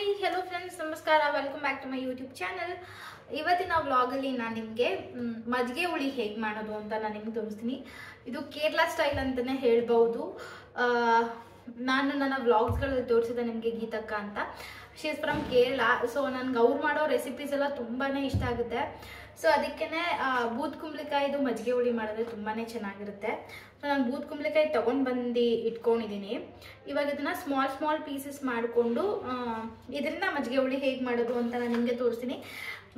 Hi hello friends, ನಮಸ್ಕಾರ. Welcome back to my YouTube channel. ಇವತ್ತಿನ ವ್ಲಾಗಲ್ಲಿ ನಾನು ನಿಮಗೆ ಮಜ್ಜಿಗೆ ಹುಳಿ ಹೇಗೆ ಮಾಡೋದು ಅಂತ ನಾನು ನಿಮ್ಗೆ ತೋರಿಸ್ತೀನಿ. ಇದು ಕೇರಳ ಸ್ಟೈಲ್ ಅಂತಲೇ ಹೇಳ್ಬೋದು. ನಾನು ನನ್ನ ವ್ಲಾಗ್ಸ್ಗಳಲ್ಲಿ ತೋರಿಸಿದೆ ನಿಮಗೆ ಗೀತಕ್ಕ ಅಂತ. She is from Kerala. So ನನಗೆ ಅವ್ರು ಮಾಡೋ ರೆಸಿಪೀಸ್ ಎಲ್ಲ ತುಂಬಾ ಇಷ್ಟ ಆಗುತ್ತೆ. ಸೊ ಅದಕ್ಕೇ ಬೂದ್ ಕುಂಬಳಕಾಯಿದು ಮಜ್ಜಿಗೆ ಹುಳಿ ಮಾಡಿದ್ರೆ ತುಂಬಾ ಚೆನ್ನಾಗಿರುತ್ತೆ. ಸೊ ನಾನು ಬೂದ್ ಕುಂಬಳಕಾಯಿ ತೊಗೊಂಡು ಬಂದು ಇಟ್ಕೊಂಡಿದ್ದೀನಿ. ಇವಾಗ ಇದನ್ನು ಸ್ಮಾಲ್ ಪೀಸಸ್ ಮಾಡಿಕೊಂಡು ಇದರಿಂದ ಮಜ್ಜಿಗೆ ಹುಳಿ ಹೇಗೆ ಮಾಡೋದು ಅಂತ ನಾನು ನಿಮಗೆ ತೋರಿಸ್ತೀನಿ.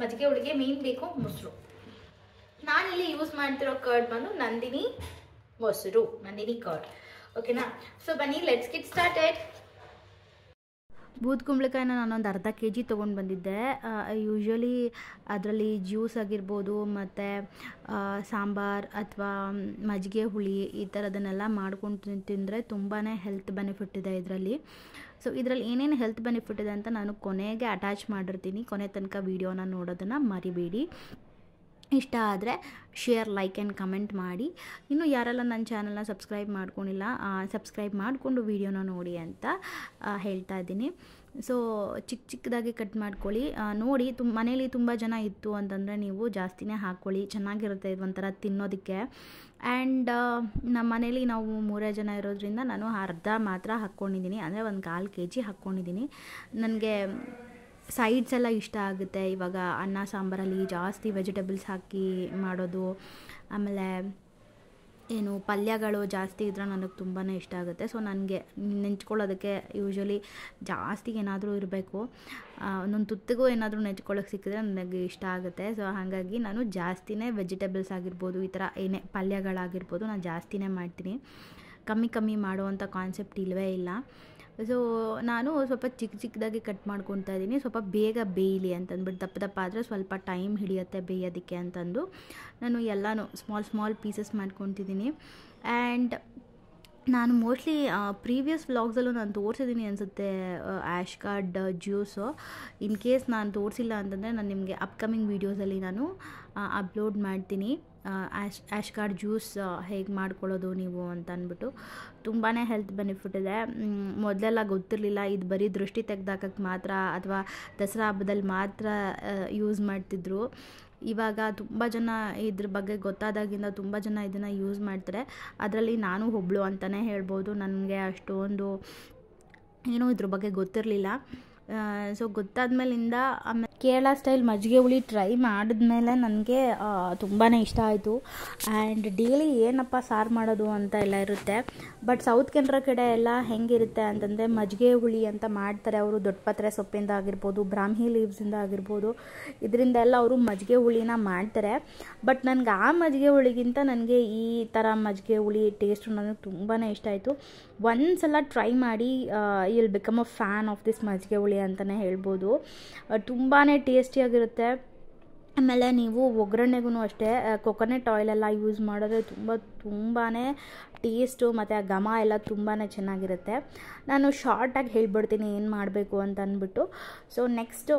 ಮಜ್ಜಿಗೆ ಹುಳಿಗೆ ಮೇನ್ ಬೇಕು ಮೊಸರು. ನಾನಿಲ್ಲಿ ಯೂಸ್ ಮಾಡ್ತಿರೋ ಕರ್ಡ್ ಬಂದು ನಂದಿನಿ ಮೊಸರು, ನಂದಿನಿ ಕರ್ಡ್. ಓಕೆನಾ? ಸೊ ಬನ್ನಿ, ಲೆಟ್ಸ್ ಗೆಟ್ ಸ್ಟಾರ್ಟೆಡ್. ಬೂದ್ ಕುಂಬಳಕಾಯಿನ ನಾನೊಂದು ಅರ್ಧ kg ತೊಗೊಂಡು ಬಂದಿದ್ದೆ. ಯೂಶ್ವಲಿ ಅದರಲ್ಲಿ ಜ್ಯೂಸ್ ಆಗಿರ್ಬೋದು, ಮತ್ತು ಸಾಂಬಾರ್ ಅಥವಾ ಮಜ್ಜಿಗೆ ಹುಳಿ ಈ ಥರದನ್ನೆಲ್ಲ ಮಾಡ್ಕೊಂಡು ತಿಂದರೆ ತುಂಬಾ ಹೆಲ್ತ್ ಬೆನಿಫಿಟ್ ಇದೆ ಇದರಲ್ಲಿ. ಸೊ ಇದರಲ್ಲಿ ಏನೇನು ಹೆಲ್ತ್ ಬೆನಿಫಿಟ್ ಇದೆ ಅಂತ ನಾನು ಕೊನೆಗೆ ಅಟ್ಯಾಚ್ ಮಾಡಿರ್ತೀನಿ. ಕೊನೆ ತನಕ ವೀಡಿಯೋನ ನೋಡೋದನ್ನು ಮರಿಬೇಡಿ. ಇಷ್ಟ ಆದರೆ ಶೇರ್, ಲೈಕ್ ಆ್ಯಂಡ್ ಕಮೆಂಟ್ ಮಾಡಿ. ಇನ್ನು ಯಾರೆಲ್ಲ ನನ್ನ ಚಾನಲ್ನ ಸಬ್ಸ್ಕ್ರೈಬ್ ಮಾಡ್ಕೊಂಡಿಲ್ಲ, ಸಬ್ಸ್ಕ್ರೈಬ್ ಮಾಡಿಕೊಂಡು ವೀಡಿಯೋನ ನೋಡಿ ಅಂತ ಹೇಳ್ತಾ ಇದ್ದೀನಿ. ಸೊ ಚಿಕ್ಕದಾಗಿ ಕಟ್ ಮಾಡ್ಕೊಳ್ಳಿ. ನೋಡಿ, ಮನೇಲಿ ತುಂಬ ಜನ ಇತ್ತು ಅಂತಂದರೆ ನೀವು ಜಾಸ್ತಿನೇ ಹಾಕ್ಕೊಳ್ಳಿ, ಚೆನ್ನಾಗಿರುತ್ತೆ ಇದು ಒಂಥರ ತಿನ್ನೋದಕ್ಕೆ. ಆ್ಯಂಡ್ ನಮ್ಮ ಮನೇಲಿ ನಾವು 3 ಜನ ಇರೋದ್ರಿಂದ ನಾನು ಅರ್ಧ ಮಾತ್ರ ಹಾಕ್ಕೊಂಡಿದ್ದೀನಿ, ಅಂದರೆ ಒಂದು 1/4 kg ಹಾಕ್ಕೊಂಡಿದ್ದೀನಿ. ನನಗೆ ಸೈಡ್ಸ್ ಎಲ್ಲ ಇಷ್ಟ ಆಗುತ್ತೆ. ಇವಾಗ ಅನ್ನ ಸಾಂಬಾರಲ್ಲಿ ಜಾಸ್ತಿ ವೆಜಿಟೇಬಲ್ಸ್ ಹಾಕಿ ಮಾಡೋದು, ಆಮೇಲೆ ಏನು ಪಲ್ಯಗಳು ಜಾಸ್ತಿ ಇದ್ರೆ ನನಗೆ ತುಂಬಾ ಇಷ್ಟ ಆಗುತ್ತೆ. ಸೊ ನನಗೆ ನೆಂಚ್ಕೊಳ್ಳೋದಕ್ಕೆ ಯೂಶ್ವಲಿ ಜಾಸ್ತಿ ಏನಾದರೂ ಇರಬೇಕು, ಒಂದೊಂದು ತುತ್ತಿಗೂ ಏನಾದರೂ ನೆಂಚ್ಕೊಳ್ಳೋಕೆ ಸಿಕ್ಕಿದ್ರೆ ನನಗೆ ಇಷ್ಟ ಆಗುತ್ತೆ. ಸೊ ಹಾಗಾಗಿ ನಾನು ಜಾಸ್ತಿನೇ ವೆಜಿಟೇಬಲ್ಸ್ ಆಗಿರ್ಬೋದು, ಈ ಥರ ಏನೇ ಪಲ್ಯಗಳಾಗಿರ್ಬೋದು ನಾನು ಜಾಸ್ತಿನೇ ಮಾಡ್ತೀನಿ. ಕಮ್ಮಿ ಮಾಡುವಂಥ ಕಾನ್ಸೆಪ್ಟ್ ಇಲ್ಲವೇ ಇಲ್ಲ. ಸೊ ನಾನು ಸ್ವಲ್ಪ ಚಿಕ್ಕದಾಗಿ ಕಟ್ ಮಾಡ್ಕೊತಾ ಇದ್ದೀನಿ, ಸ್ವಲ್ಪ ಬೇಗ ಬೇಯಲಿ ಅಂತಂದ್ಬಿಟ್ಟು. ದಪ್ಪ ಆದರೆ ಸ್ವಲ್ಪ ಟೈಮ್ ಹಿಡಿಯುತ್ತೆ ಬೇಯೋದಕ್ಕೆ ಅಂತಂದು ನಾನು ಎಲ್ಲನೂ ಸ್ಮಾಲ್ ಪೀಸಸ್ ಮಾಡ್ಕೊತಿದ್ದೀನಿ. ಆ್ಯಂಡ್ ನಾನು ಮೋಸ್ಟ್ಲಿ ಪ್ರೀವಿಯಸ್ ವ್ಲಾಗ್ಸಲ್ಲೂ ನಾನು ತೋರಿಸಿದ್ದೀನಿ ಅನಿಸುತ್ತೆ ash card juice. In case ನಾನು ತೋರಿಸಿಲ್ಲ ಅಂತಂದರೆ ನಾನು ನಿಮಗೆ ಅಪ್ಕಮಿಂಗ್ ವೀಡಿಯೋಸಲ್ಲಿ ನಾನು ಅಪ್ಲೋಡ್ ಮಾಡ್ತೀನಿ. ಆ್ಯಶ್ ಕಾರ್ಡ್ ಜ್ಯೂಸ್ ಹೇಗೆ ಮಾಡ್ಕೊಳ್ಳೋದು ನೀವು ಅಂತ ಅಂದ್ಬಿಟ್ಟು. ತುಂಬಾ ಹೆಲ್ತ್ ಬೆನಿಫಿಟ್ ಇದೆ. ಮೊದಲೆಲ್ಲ ಗೊತ್ತಿರಲಿಲ್ಲ, ಇದು ಬರೀ ದೃಷ್ಟಿ ತೆಗೆದಾಕಕ್ಕೆ ಮಾತ್ರ ಅಥವಾ ದಸರಾ ಹಬ್ಬದಲ್ಲಿ ಮಾತ್ರ ಯೂಸ್ ಮಾಡ್ತಿದ್ರು. ಇವಾಗ ತುಂಬ ಜನ ಇದ್ರ ಬಗ್ಗೆ ಗೊತ್ತಾದಾಗಿಂದ ತುಂಬ ಜನ ಇದನ್ನು ಯೂಸ್ ಮಾಡ್ತಾರೆ. ಅದರಲ್ಲಿ ನಾನು ಒಬ್ಳು ಅಂತಲೇ ಹೇಳ್ಬೋದು. ನನಗೆ ಅಷ್ಟೊಂದು ಏನೋ ಇದ್ರ ಬಗ್ಗೆ ಗೊತ್ತಿರಲಿಲ್ಲ. ಸೊ ಗೊತ್ತಾದ್ಮೇಲಿಂದ ಆಮೇಲೆ ಕೇರಳ ಸ್ಟೈಲ್ ಮಜ್ಜಿಗೆ ಹುಳಿ ಟ್ರೈ ಮಾಡಿದ್ಮೇಲೆ ನನಗೆ ತುಂಬಾ ಇಷ್ಟ ಆಯಿತು. ಆ್ಯಂಡ್ ಡೈಲಿ ಏನಪ್ಪ ಸಾರು ಮಾಡೋದು ಅಂತ ಎಲ್ಲ ಇರುತ್ತೆ. ಬಟ್ ಸೌತ್ ಕೆನರಾ ಕಡೆ ಎಲ್ಲ ಹೆಂಗಿರುತ್ತೆ ಅಂತಂದರೆ ಮಜ್ಜಿಗೆ ಹುಳಿ ಅಂತ ಮಾಡ್ತಾರೆ ಅವರು. ದೊಡ್ಡಪತ್ರೆ ಸೊಪ್ಪಿಂದ ಆಗಿರ್ಬೋದು, ಬ್ರಾಹ್ಮಿ ಲೀವ್ಸಿಂದ ಆಗಿರ್ಬೋದು, ಇದರಿಂದ ಎಲ್ಲ ಅವರು ಮಜ್ಜಿಗೆ ಹುಳಿನ ಮಾಡ್ತಾರೆ. ಬಟ್ ನನಗೆ ಆ ಮಜ್ಜಿಗೆ ಹುಳಿಗಿಂತ ನನಗೆ ಈ ಥರ ಮಜ್ಜಿಗೆ ಹುಳಿ ಟೇಸ್ಟು ನನಗೆ ತುಂಬಾ ಇಷ್ಟ ಆಯಿತು. ಒಂದ್ಸಲ ಟ್ರೈ ಮಾಡಿ, will become a fan of this ಮಜ್ಜಿಗೆ ಹುಳಿ ಅಂತಲೇ ಹೇಳ್ಬೋದು. ತುಂಬಾ ಟೇಸ್ಟಿಯಾಗಿರುತ್ತೆ. ಆಮೇಲೆ ನೀವು ಒಗ್ಗರಣೆಗೂ ಅಷ್ಟೇ ಕೊಕೊನಟ್ ಆಯಿಲೆಲ್ಲ ಯೂಸ್ ಮಾಡಿದ್ರೆ ತುಂಬಾ ಟೇಸ್ಟು ಮತ್ತು ಆ ಘಮ ಎಲ್ಲ ತುಂಬಾ ಚೆನ್ನಾಗಿರುತ್ತೆ. ನಾನು ಶಾರ್ಟಾಗಿ ಹೇಳ್ಬಿಡ್ತೀನಿ ಏನು ಮಾಡಬೇಕು ಅಂತ ಅಂದ್ಬಿಟ್ಟು. ಸೊ ನೆಕ್ಸ್ಟು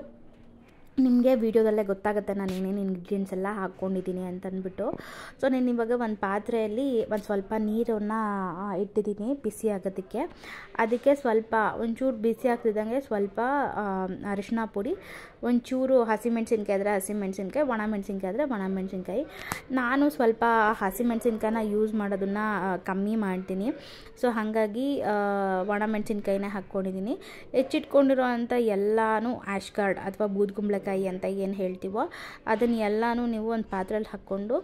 ನಿಮಗೆ ವೀಡಿಯೋದಲ್ಲೇ ಗೊತ್ತಾಗುತ್ತೆ ನಾನು ಏನೇನು ಇಂಗ್ರೀಡಿಯೆಂಟ್ಸ್ ಎಲ್ಲ ಹಾಕ್ಕೊಂಡಿದ್ದೀನಿ ಅಂತಂದ್ಬಿಟ್ಟು. ಸೊ ನಾನು ಇವಾಗ ಒಂದು ಪಾತ್ರೆಯಲ್ಲಿ ಒಂದು ಸ್ವಲ್ಪ ನೀರನ್ನು ಇಟ್ಟಿದ್ದೀನಿ ಬಿಸಿ ಆಗೋದಕ್ಕೆ. ಅದಕ್ಕೆ ಸ್ವಲ್ಪ ಒಂಚೂರು ಬಿಸಿ ಆಗ್ತಿದ್ದಂಗೆ ಸ್ವಲ್ಪ ಅರಿಶಿನ ಪುಡಿ, ಒಂಚೂರು ಹಸಿಮೆಣ್ಸಿನ್ಕಾಯಿ ಆದರೆ ಹಸಿಮೆಣ್ಸಿನ್ಕಾಯಿ, ಒಣಮೆಣ್ಸಿನ್ಕಾಯಿ ಆದರೆ ಒಣಮೆಣ್ಸಿನ್ಕಾಯಿ. ನಾನು ಸ್ವಲ್ಪ ಹಸಿಮೆಣ್ಸಿನ್ಕಾಯಿನ ಯೂಸ್ ಮಾಡೋದನ್ನು ಕಮ್ಮಿ ಮಾಡ್ತೀನಿ. ಸೊ ಹಾಗಾಗಿ ಒಣಮೆಣ್ಸಿನ್ಕಾಯಿನೇ ಹಾಕ್ಕೊಂಡಿದ್ದೀನಿ. ಹೆಚ್ಚಿಟ್ಕೊಂಡಿರೋ ಅಂಥ ಎಲ್ಲನೂ ಆ್ಯಶ್ ಕಾರ್ಡ್ ಅಥವಾ ಬೂದ್ ಕುಂಬಳಕಾಯಿ ಅಂತ ಏನು ಹೇಳ್ತೀವೋ ಅದನ್ನು ಎಲ್ಲನೂ ನೀವು ಒಂದು ಪಾತ್ರೆಯಲ್ಲಿ ಹಾಕ್ಕೊಂಡು,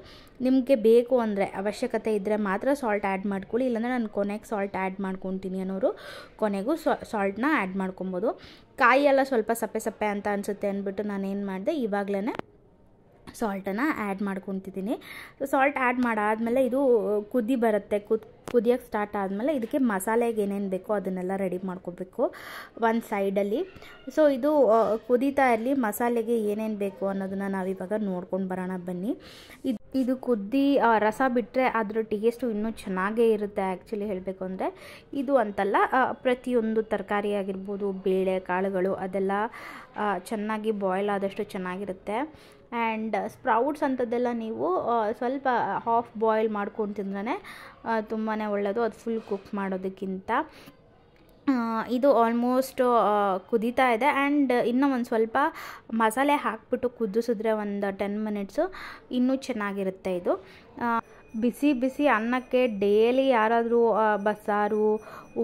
ನಿಮಗೆ ಬೇಕು ಅಂದರೆ ಅವಶ್ಯಕತೆ ಇದ್ದರೆ ಮಾತ್ರ ಸಾಲ್ಟ್ ಆ್ಯಡ್ ಮಾಡ್ಕೊಳ್ಳಿ. ಇಲ್ಲಾಂದರೆ ನಾನು ಕೊನೆಗೆ ಸಾಲ್ಟ್ ಆ್ಯಡ್ ಮಾಡ್ಕೊತೀನಿ ಅನ್ನೋರು ಕೊನೆಗೂ ಸಾಲ್ಟನ್ನ ಆ್ಯಡ್ ಮಾಡ್ಕೊಬೋದು. ಕಾಯಿ ಎಲ್ಲ ಸ್ವಲ್ಪ ಸಪ್ಪೆ ಅಂತ ಅನಿಸುತ್ತೆ ಅಂದ್ಬಿಟ್ಟು ನಾನೇನು ಮಾಡಿದೆ, ಇವಾಗಲೇ ಸಾಲ್ಟನ್ನು ಆ್ಯಡ್ ಮಾಡ್ಕೊತಿದ್ದೀನಿ. ಸೊ ಸಾಲ್ಟ್ ಆ್ಯಡ್ ಮಾಡಾದಮೇಲೆ ಇದು ಕುದಿ ಬರುತ್ತೆ. ಕುದಿಯೋಕ್ಕೆ ಸ್ಟಾರ್ಟ್ ಆದಮೇಲೆ ಇದಕ್ಕೆ ಮಸಾಲೆಗೆ ಏನೇನು ಬೇಕೋ ಅದನ್ನೆಲ್ಲ ರೆಡಿ ಮಾಡ್ಕೋಬೇಕು ಒಂದು ಸೈಡಲ್ಲಿ. ಸೊ ಇದು ಕುದೀತಾ ಇರಲಿ, ಮಸಾಲೆಗೆ ಏನೇನು ಬೇಕು ಅನ್ನೋದನ್ನು ನಾವಿವಾಗ ನೋಡ್ಕೊಂಡು ಬರೋಣ ಬನ್ನಿ. ಇದು ಕುದ್ದಿ ರಸ ಬಿಟ್ಟರೆ ಅದರ ಟೇಸ್ಟು ಇನ್ನೂ ಚೆನ್ನಾಗೇ ಇರುತ್ತೆ. ಆ್ಯಕ್ಚುಲಿ ಹೇಳಬೇಕು ಅಂದರೆ ಇದು ಅಂತಲ್ಲ, ಪ್ರತಿಯೊಂದು ತರಕಾರಿ ಆಗಿರ್ಬೋದು, ಬೇಳೆ ಕಾಳುಗಳು ಅದೆಲ್ಲ ಚೆನ್ನಾಗಿ ಬಾಯ್ಲ್ ಆದಷ್ಟು ಚೆನ್ನಾಗಿರುತ್ತೆ. ಆ್ಯಂಡ್ ಸ್ಪ್ರೌಟ್ಸ್ ಅಂಥದ್ದೆಲ್ಲ ನೀವು ಸ್ವಲ್ಪ ಹಾಫ್ ಬಾಯ್ಲ್ ಮಾಡ್ಕೊಂಡು ತಿಂದ್ರೆ ತುಂಬಾ ಒಳ್ಳೆಯದು, ಅದು ಫುಲ್ ಕುಕ್ ಮಾಡೋದಕ್ಕಿಂತ. ಇದು ಆಲ್ಮೋಸ್ಟ್ ಕುದೀತಾ ಇದೆ. ಆ್ಯಂಡ್ ಇನ್ನೂ ಒಂದು ಸ್ವಲ್ಪ ಮಸಾಲೆ ಹಾಕಿಬಿಟ್ಟು ಕುದಿಸಿದ್ರೆ ಒಂದು 10 ಮಿನಿಟ್ಸು ಇನ್ನೂ ಚೆನ್ನಾಗಿರುತ್ತೆ ಇದು. ಬಿಸಿ ಬಿಸಿ ಅನ್ನಕ್ಕೆ ಡೈಲಿ ಯಾರಾದರೂ ಬಸ್ಸಾರು,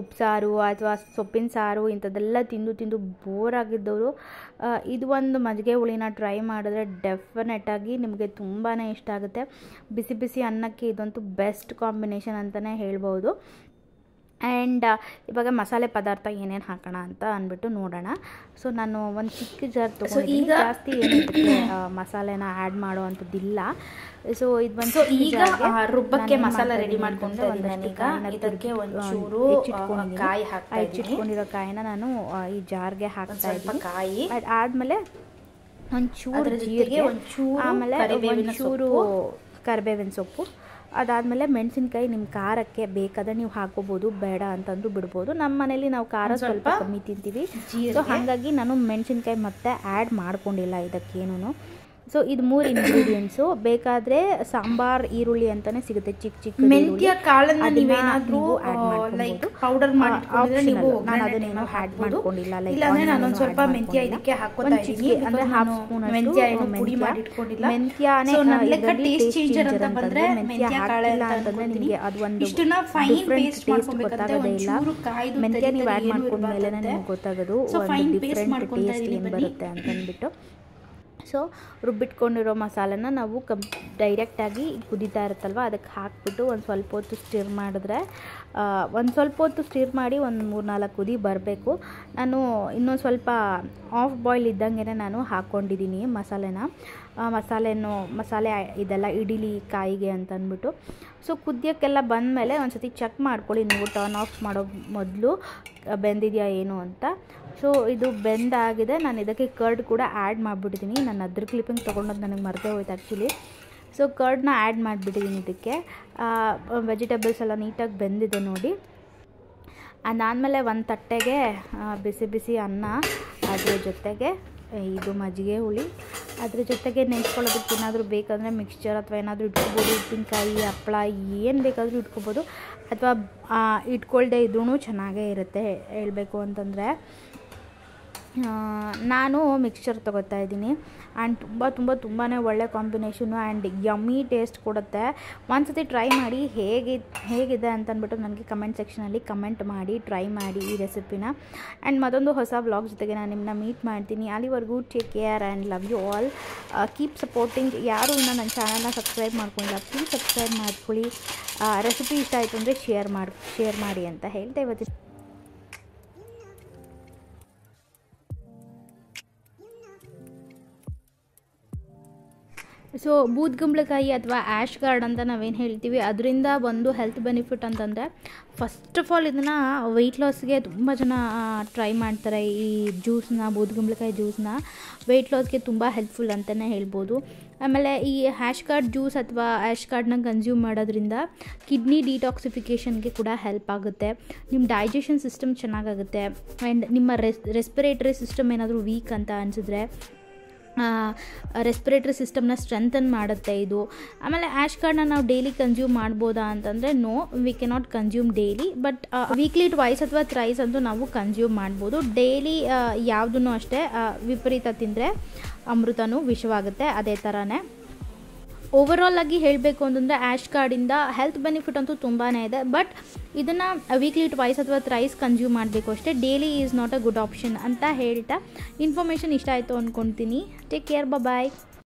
ಉಪ್ಸಾರು ಅಥವಾ ಸೊಪ್ಪಿನ ಸಾರು ಇಂಥದ್ದೆಲ್ಲ ತಿಂದು ತಿಂದು ಬೋರ್ ಆಗಿದ್ದವರು ಇದು ಒಂದು ಮಜ್ಜಿಗೆ ಹುಳಿನ ಟ್ರೈ ಮಾಡಿದ್ರೆ ಡೆಫಿನೆಟಾಗಿ ನಿಮಗೆ ತುಂಬಾ ಇಷ್ಟ ಆಗುತ್ತೆ. ಬಿಸಿ ಬಿಸಿ ಅನ್ನಕ್ಕೆ ಇದಂತೂ ಬೆಸ್ಟ್ ಕಾಂಬಿನೇಷನ್ ಅಂತಲೇ ಹೇಳ್ಬೋದು. ಆ್ಯಂಡ್ ಇವಾಗ ಮಸಾಲೆ ಪದಾರ್ಥ ಏನೇನು ಹಾಕೋಣ ಅಂತ ಅಂದ್ಬಿಟ್ಟು ನೋಡೋಣ. ಸೊ ನಾನು ಒಂದು ಚಿಕ್ಕ ಜಾರ್ ತೊಗೊಂಡಿದ್ದೀನಿ, ಜಾಸ್ತಿ ಏನಿದೆ ಮಸಾಲೆನ ಆ್ಯಡ್ ಮಾಡೋ ಅಂಥದ್ದಿಲ್ಲ. ಸೊ ಇದು ಬಂದು ಈಗ ರುಬ್ಬಕ್ಕೆ ಮಸಾಲೆ ರೆಡಿ ಮಾಡ್ಕೊಂಡ್ರೆ ಇದಕ್ಕೆ ಒಂಚೂರು ಕಾಯಿ ಹೆಚ್ಚಿಟ್ಕೊಂಡಿರೋ ಕಾಯಿನ ನಾನು ಈ ಜಾರ್ಗೆ ಹಾಕ್ತಾ ಇದ್ದೀನಿ. ಕಾಯಿ ಆದಮೇಲೆ ಒಂಚೂರು ಜೀರಿಗೆ, ಆಮೇಲೆ ಒಂಚೂರು ಕರಿಬೇವಿನ ಸೊಪ್ಪು, ಅದಾದಮೇಲೆ ಮೆಣಸಿನ್ಕಾಯಿ ನಿಮ್ಮ ಖಾರಕ್ಕೆ ಬೇಕಾದರೆ ನೀವು ಹಾಕೋಬೋದು, ಬೇಡ ಅಂತಂದ್ರೂ ಬಿಡ್ಬೋದು. ನಮ್ಮ ಮನೇಲಿ ನಾವು ಖಾರ ಸ್ವಲ್ಪ ಕಮ್ಮಿ ತಿಂತೀವಿ, ಸೊ ಹಾಗಾಗಿ ನಾನು ಮೆಣಸಿನ್ಕಾಯಿ ಮತ್ತೆ ಆ್ಯಡ್ ಮಾಡ್ಕೊಂಡಿಲ್ಲ ಇದಕ್ಕೇನು. ಸೊ ಇದು 3 ಇಂಗ್ರೀಡಿಯೆಂಟ್ಸು. ಬೇಕಾದರೆ ಸಾಂಬಾರ್ ಈರುಳ್ಳಿ ಅಂತಲೇ ಸಿಗುತ್ತೆ, ಚಿಕ್ಕ ಚಿಕ್ಕ ಮೆಂತ್ಯ ಕಾಳನ್ನು ನೀವೇನಾದರೂ ಲೈಕ್ ಪೌಡರ್ ಮಾಡಿಟ್ಕೊಂಡ್ರೆ ನೀವು ನಾನು ಅದನ್ನೇನೋ ಆ್ಯಡ್ ಮಾಡ್ಕೊಂಡಿಲ್ಲ. ಇಲ್ಲಾಂದ್ರೆ ನಾನೊಂದು ಸ್ವಲ್ಪ ಮೆಂತ್ಯ ಇದಕ್ಕೆ ಹಾಕೋತಾ ಇದ್ದೀನಿ, ಅಂದರೆ ಹಾಫ್ ಸ್ಪೂನ್ ಮೆಂತ್ಯ ಏನು ಪುಡಿ ಮಾಡಿ ಇಟ್ಕೊಂಡಿಲ್ಲ. ಮೆಂತ್ಯನೇ ಟೇಸ್ಟ್ ಚೇಂಜರ್ ಅಂತ ಬಂದ್ರೆ ಮೆಂತ್ಯ ಕಾಳು ಅಂತ ಅಂತಂದ್ರೆ ನಿಮಗೆ ಅದು ಒಂದು ಇಷ್ಟನ್ನ ಫೈನ್ ಪೇಸ್ಟ್ ಮಾಡ್ಕೊಬೇಕಂತೆ. ಒಂಚೂರು ಕಾಯಿದು ಮೆಂತ್ಯ ನೀವು ಆ್ಯಡ್ ಮಾಡ್ಕೊಂಡ್ಮೇಲೆ ನಿಮಗೆ ಗೊತ್ತಾಗೋದು ಒಂದು ಡಿಫ್ರೆಂಟ್ ಟೇಸ್ಟ್ ಏನು ಬರುತ್ತೆ ಅಂತಂದ್ಬಿಟ್ಟು. ಸೊ ರುಬ್ಬಿಟ್ಕೊಂಡಿರೋ ಮಸಾಲೆನ ನಾವು ಡೈರೆಕ್ಟಾಗಿ ಕುದೀತಾ ಇರುತ್ತಲ್ವ ಅದಕ್ಕೆ ಹಾಕ್ಬಿಟ್ಟು ಒಂದು ಸ್ವಲ್ಪ ಹೊತ್ತು ಸ್ಟಿರ್ ಮಾಡಿದ್ರೆ, ಒಂದು ಸ್ವಲ್ಪ ಹೊತ್ತು ಸ್ಟಿರ್ ಮಾಡಿ ಒಂದು 3-4 ಕುದಿ ಬರಬೇಕು. ನಾನು ಇನ್ನೊಂದು ಸ್ವಲ್ಪ ಆಫ್ ಬಾಯ್ಲ್ ಇದ್ದಂಗೆ ನಾನು ಹಾಕ್ಕೊಂಡಿದ್ದೀನಿ ಮಸಾಲೆ ಇದೆಲ್ಲ ಇಡೀಲಿ ಕಾಯಿಗೆ ಅಂತ ಅಂದ್ಬಿಟ್ಟು. ಸೊ ಕುದಿಯೋಕ್ಕೆಲ್ಲ ಬಂದಮೇಲೆ ಒಂದು ಸತಿ ಚೆಕ್ ಮಾಡ್ಕೊಳ್ಳಿ ನೀವು ಟರ್ನ್ ಆಫ್ ಮಾಡೋ ಮೊದಲು ಬೆಂದಿದೆಯಾ ಏನು ಅಂತ. ಸೊ ಇದು ಬೆಂದಾಗಿದೆ. ನಾನು ಇದಕ್ಕೆ ಕರ್ಡ್ ಕೂಡ ಆ್ಯಡ್ ಮಾಡಿಬಿಟ್ಟಿದ್ದೀನಿ. ನಾನು ಅದ್ರ ಕ್ಲಿಪ್ಪಿಂಗ್ ತೊಗೊಂಡೋದು ನನಗೆ ಮರೆತೇ ಹೋಯ್ತು ಆ್ಯಕ್ಚುಲಿ. ಸೊ ಕರ್ಡ್ನ ಆ್ಯಡ್ ಮಾಡಿಬಿಟ್ಟಿದ್ದೀನಿ ಇದಕ್ಕೆ. ವೆಜಿಟೇಬಲ್ಸ್ ಎಲ್ಲ ನೀಟಾಗಿ ಬೆಂದಿದೆ ನೋಡಿ. ಅದಾದಮೇಲೆ ಒಂದು ತಟ್ಟೆಗೆ ಬಿಸಿ ಬಿಸಿ ಅನ್ನ, ಅದ್ರ ಜೊತೆಗೆ ಇದು ಮಜ್ಜಿಗೆ ಹುಳಿ, ಅದ್ರ ಜೊತೆಗೆ ನೆಂಚ್ಕೊಳ್ಳೋದಕ್ಕೆ ಏನಾದರೂ ಬೇಕಂದರೆ ಮಿಕ್ಸ್ಚರ್ ಅಥವಾ ಏನಾದರೂ ಇಟ್ಕೋಬೋದು, ಉಪ್ಪಿನಕಾಯಿ, ಹಪ್ಪಳ ಏನು ಬೇಕಾದರೂ ಇಟ್ಕೋಬೋದು, ಅಥವಾ ಇಟ್ಕೊಳ್ದೆ ಇದ್ರೂ ಚೆನ್ನಾಗೇ ಇರುತ್ತೆ ಹೇಳಬೇಕು ಅಂತಂದರೆ. ನಾನು ಮಿಕ್ಸ್ಚರ್ ತೊಗೋತಾ ಇದ್ದೀನಿ. ಆ್ಯಂಡ್ ತುಂಬಾ ಒಳ್ಳೆ ಕಾಂಬಿನೇಷನು ಆ್ಯಂಡ್ ಯಮ್ಮಿ ಟೇಸ್ಟ್ ಕೊಡುತ್ತೆ. ಒಂದ್ಸತಿ ಟ್ರೈ ಮಾಡಿ ಹೇಗಿದೆ ಅಂತಂದ್ಬಿಟ್ಟು ನನಗೆ ಕಮೆಂಟ್ ಸೆಕ್ಷನಲ್ಲಿ ಕಮೆಂಟ್ ಮಾಡಿ, ಟ್ರೈ ಮಾಡಿ ಈ ರೆಸಿಪಿನ. ಆ್ಯಂಡ್ ಮತ್ತೊಂದು ಹೊಸ ವ್ಲಾಗ್ ಜೊತೆಗೆ ನಾನು ನಿಮ್ಮನ್ನ ಮೀಟ್ ಮಾಡ್ತೀನಿ. ಅಲ್ಲಿವರೆಗೂ take care and love you all. Keep supporting. ಯಾರು ಇನ್ನೂ ನನ್ನ ಚಾನಲ್ನ ಸಬ್ಸ್ಕ್ರೈಬ್ ಮಾಡ್ಕೊಂಡಿಲ್ಲ, ಪ್ಲೀಸ್ ಸಬ್ಸ್ಕ್ರೈಬ್ ಮಾಡ್ಕೊಳ್ಳಿ. ರೆಸಿಪಿ ಇಷ್ಟ ಆಯಿತು ಅಂದರೆ ಶೇರ್ ಮಾಡಿ ಅಂತ ಹೇಳ್ತಾ ಇವತ್ತಿನ ಸೊ ಬೂದ್ಗುಂಬಳಕಾಯಿ ಅಥವಾ ಆ್ಯಶ್ ಗಾರ್ಡ್ ಅಂತ ನಾವೇನು ಹೇಳ್ತೀವಿ, ಅದರಿಂದ ಒಂದು ಹೆಲ್ತ್ ಬೆನಿಫಿಟ್ ಅಂತಂದರೆ ಫಸ್ಟ್ ಆಫ್ ಆಲ್ ಇದನ್ನು ವೆಯ್ಟ್ ಲಾಸ್ಗೆ ತುಂಬ ಜನ ಟ್ರೈ ಮಾಡ್ತಾರೆ. ಈ ಜ್ಯೂಸನ್ನ, ಬೂದ್ಗುಂಬಳಕಾಯಿ ಜ್ಯೂಸನ್ನ ವೆಯ್ಟ್ ಲಾಸ್ಗೆ ತುಂಬ ಹೆಲ್ಪ್ಫುಲ್ ಅಂತಲೇ ಹೇಳ್ಬೋದು. ಆಮೇಲೆ ಈ ಆ್ಯಶ್ ಗಾರ್ಡ್ ಜ್ಯೂಸ್ ಅಥವಾ ಆ್ಯಶ್ ಗಾರ್ಡ್ನ ಕನ್ಸ್ಯೂಮ್ ಮಾಡೋದ್ರಿಂದ ಕಿಡ್ನಿ ಡಿಟಾಕ್ಸಿಫಿಕೇಷನ್ಗೆ ಕೂಡ ಹೆಲ್ಪ್ ಆಗುತ್ತೆ. ನಿಮ್ಮ ಡೈಜೆಷನ್ ಸಿಸ್ಟಮ್ ಚೆನ್ನಾಗಾಗುತ್ತೆ. ಆ್ಯಂಡ್ ನಿಮ್ಮ ರೆಸ್ಪಿರೇಟರಿ ಸಿಸ್ಟಮ್ ಏನಾದರೂ ವೀಕ್ ಅಂತ ಅನಿಸಿದ್ರೆ ರೆಸ್ಪಿರೇಟರಿ ಸಿಸ್ಟಮ್ನ ಸ್ಟ್ರೆಂಥನ್ ಮಾಡುತ್ತೆ ಇದು. ಆಮೇಲೆ ಆ್ಯಶ್ ಗಾರ್ಡ್ನ ನಾವು ಡೈಲಿ ಕನ್ಸ್ಯೂಮ್ ಮಾಡ್ಬೋದಾ ಅಂತಂದರೆ no, we cannot consume daily, but weekly twice ಅಥವಾ ಥ್ರೈಸ್ ಅಂತೂ ನಾವು ಕನ್ಸ್ಯೂಮ್ ಮಾಡ್ಬೋದು. ಡೈಲಿ ಯಾವುದೂ ಅಷ್ಟೇ ವಿಪರೀತ ತಿಂದರೆ ಅಮೃತನೂ ವಿಷವಾಗುತ್ತೆ. ಅದೇ ಥರನೇ ಓವರಾಲ್ ಆಗಿ ಹೇಳಬೇಕು ಅಂತಂದರೆ ಆ್ಯಶ್ ಗಾರ್ಡಿಂದ ಹೆಲ್ತ್ ಬೆನಿಫಿಟ್ ಅಂತೂ ತುಂಬಾ ಇದೆ. ಬಟ್ ಇದನ್ನು ವೀಕ್ಲಿ ಟ್ವೈಸ್ ಅಥವಾ ಥ್ರೈಸ್ ಕನ್ಸ್ಯೂಮ್ ಮಾಡಬೇಕು ಅಷ್ಟೇ. Daily is not a good option ಅಂತ ಹೇಳ್ತಾ ಇನ್ಫಾರ್ಮೇಷನ್ ಇಷ್ಟ ಆಯಿತು ಅಂದ್ಕೊಳ್ತೀನಿ. ಟೇಕ್ ಕೇರ್, ಬಾಯ್.